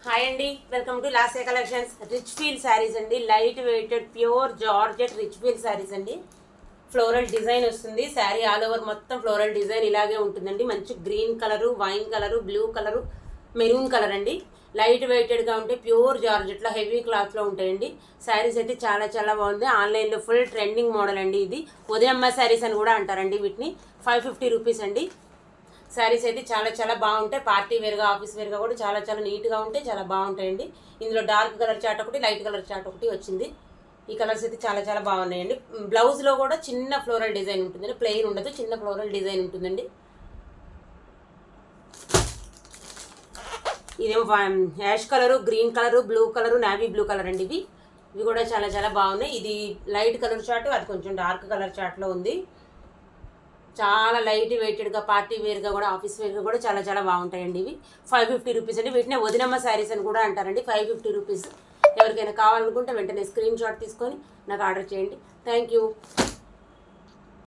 Hi అండి, welcome to Lasya collections. Rich feel sarees అండి, light weighted pure georgette rich feel sarees అండి. Floral design వస్తుంది. Sari all over మొత్తం floral design ఇలాగే ఉంటుందండి. మంచి green colour, wine colour, blue colour, maroon colour అండి. Light వెయిటెడ్గా ఉంటే ప్యూర్ జార్జెట్లో హెవీ క్లాత్లో ఉంటాయండి. శారీస్ అయితే చాలా చాలా బాగుంది. ఆన్లైన్లో ఫుల్ ట్రెండింగ్ మోడల్ అండి. ఇది ఉదయమ్మ శారీస్ అని కూడా అంటారండి వీటిని. 550 రూపీస్ అండి. శారీస్ అయితే చాలా చాలా బాగుంటాయి. పార్టీ వేర్గా, ఆఫీస్ వేర్గా కూడా చాలా చాలా నీట్గా ఉంటాయి, చాలా బాగుంటాయండి. ఇందులో డార్క్ కలర్ చాట్ ఒకటి, లైట్ కలర్ చాట్ ఒకటి వచ్చింది. ఈ కలర్స్ అయితే చాలా చాలా బాగున్నాయండి. బ్లౌజ్లో కూడా చిన్న ఫ్లోరల్ డిజైన్ ఉంటుందండి, ప్లెయిన్ ఉండదు, చిన్న ఫ్లోరల్ డిజైన్ ఉంటుందండి. ఇదేమో ash colour, green colour, blue colour, navy blue colour అండి. ఇవి కూడా చాలా చాలా బాగున్నాయి. ఇది లైట్ కలర్ చాట్, అది కొంచెం డార్క్ కలర్ చాట్లో ఉంది. చాలా లైట్ వెయిటెడ్గా, పార్టీ వేర్గా కూడా, ఆఫీస్ వేర్గా కూడా చాలా చాలా బాగుంటాయండి. ఇవి 550 రూపీస్ అండి. వీటినే వదినమ్మ శారీస్ అని కూడా అంటారండి. 550 రూపీస్. ఎవరికైనా కావాలనుకుంటే వెంటనే స్క్రీన్ షాట్ తీసుకొని నాకు ఆర్డర్ చేయండి. Thank you.